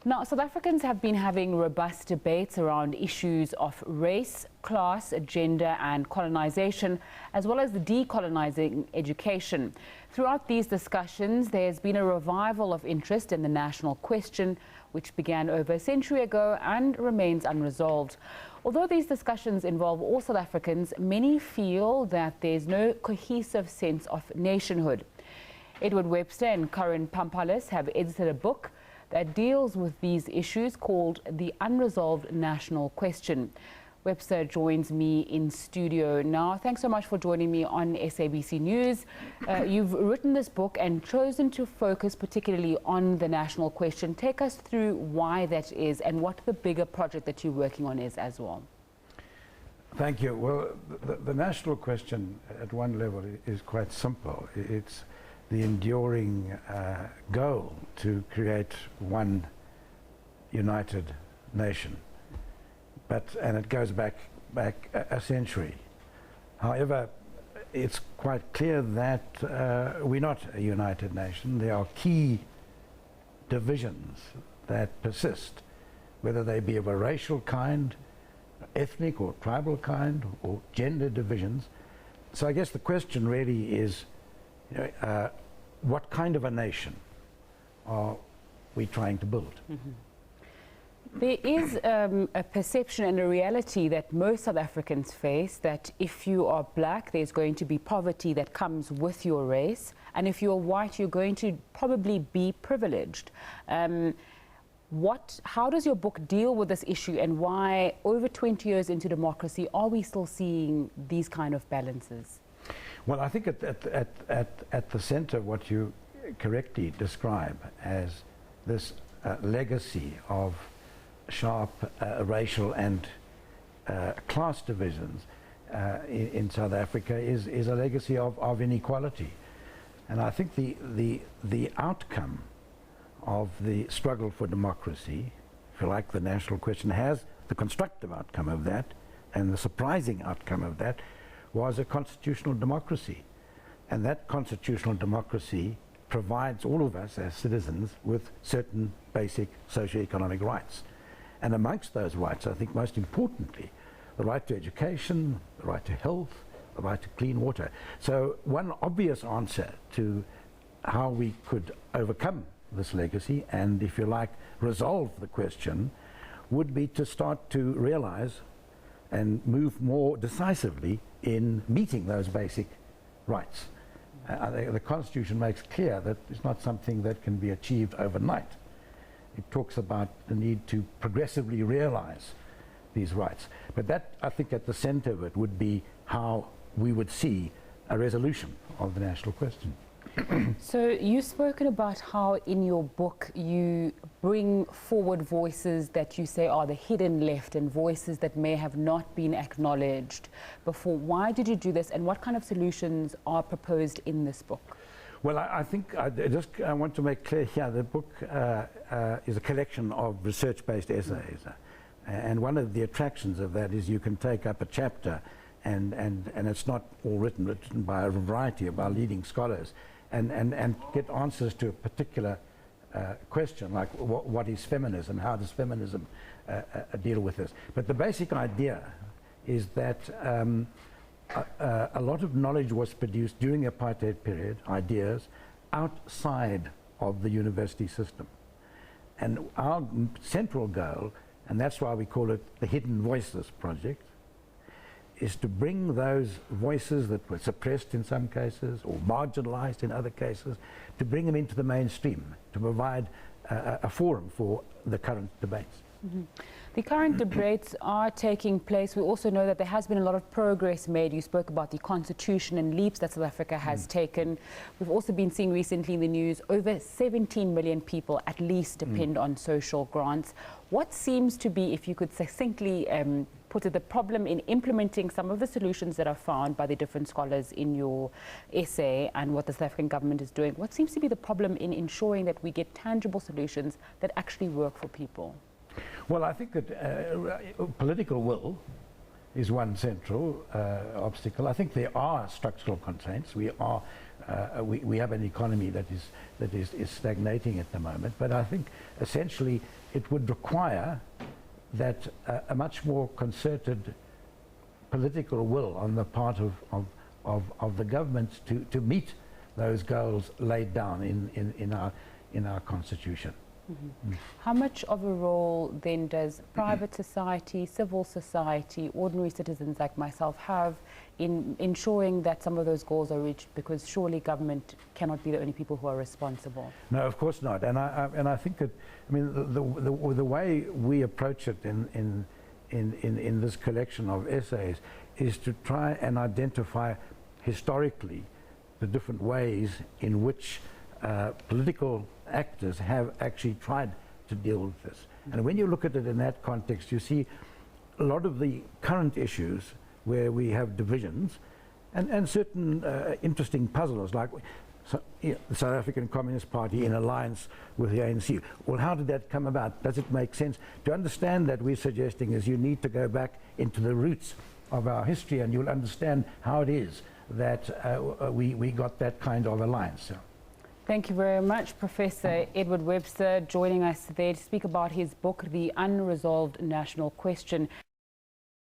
Now, South Africans have been having robust debates around issues of race, class, gender and colonisation, as well as the decolonzing education. Throughout these discussions, there's been a revival of interest in the national question, which began over a century ago and remains unresolved. Although these discussions involve all South Africans, many feel that there's no cohesive sense of nationhood. Edward Webster and Corinne Pampalis have edited a book that deals with these issues called The Unresolved National Question. Webster joins me in studio now. Thanks so much for joining me on SABC News. You've written this book and chosen to focus particularly on the national question. Take us through why that is and what the bigger project that you're working on is as well. Thank you. Well, the national question at one level is quite simple. It's the enduring goal to create one united nation. And it goes back a century. However, it's quite clear that we're not a united nation. There are key divisions that persist, whether they be of a racial kind, ethnic or tribal kind, or gender divisions. So I guess the question really is, what kind of a nation are we trying to build? Mm-hmm. There is a perception and a reality that most South Africans face that if you are black, there's going to be poverty that comes with your race, and if you're white, you're going to probably be privileged. How does your book deal with this issue, and why, over 20 years into democracy, are we still seeing these kind of balances? Well, I think at the center, what you correctly describe as this legacy of sharp racial and class divisions in South Africa is a legacy of inequality. And I think the outcome of the struggle for democracy, if you like, the national question, has the constructive outcome of that, and the surprising outcome of that was a constitutional democracy. And that constitutional democracy provides all of us as citizens with certain basic socio-economic rights. And amongst those rights, I think most importantly, the right to education, the right to health, the right to clean water. So one obvious answer to how we could overcome this legacy and, if you like, resolve the question would be to start to realize and move more decisively in meeting those basic rights. The Constitution makes clear that it's not something that can be achieved overnight. It talks about the need to progressively realize these rights. But that, I think, at the center of it would be how we would see a resolution of the national question. So you've spoken about how in your book you bring forward voices that you say are the hidden left and voices that may have not been acknowledged before. Why did you do this, and what kind of solutions are proposed in this book? Well, I think I want to make clear here the book is a collection of research-based essays. And one of the attractions of that is you can take up a chapter and it's not all written by a variety of our leading scholars and get answers to a particular question, like what is feminism, how does feminism deal with this. But the basic idea is that a lot of knowledge was produced during the apartheid period, ideas, outside of the university system. And our central goal, and that's why we call it the Hidden Voices Project, is to bring those voices that were suppressed in some cases or marginalized in other cases, to bring them into the mainstream, to provide a forum for the current debates. Mm-hmm. The current debates are taking place. We also know that there has been a lot of progress made. You spoke about the constitution and leaps that South Africa has taken. We've also been seeing recently in the news over 17 million people at least depend on social grants. What seems to be, if you could succinctly put it, the problem in implementing some of the solutions that are found by the different scholars in your essay and what the South African government is doing? What seems to be the problem in ensuring that we get tangible solutions that actually work for people? Well, I think that political will is one central obstacle. I think there are structural constraints. We are we have an economy that is stagnating at the moment. But I think essentially it would require that a much more concerted political will on the part of the government to meet those goals laid down in our constitution. Mm-hmm. How much of a role then does private society, civil society, ordinary citizens like myself have in ensuring that some of those goals are reached? Because surely government cannot be the only people who are responsible. No, of course not. And I think that, I mean, the way we approach it in this collection of essays is to try and identify historically the different ways in which political actors have actually tried to deal with this. And when you look at it in that context, you see a lot of the current issues where we have divisions and certain interesting puzzles, like the South African Communist Party in alliance with the ANC. Well, how did that come about? Does it make sense? To understand that, we're suggesting is you need to go back into the roots of our history, and you'll understand how it is that we got that kind of alliance. So. Thank you very much, Professor Edward Webster, joining us today to speak about his book, The Unresolved National Question.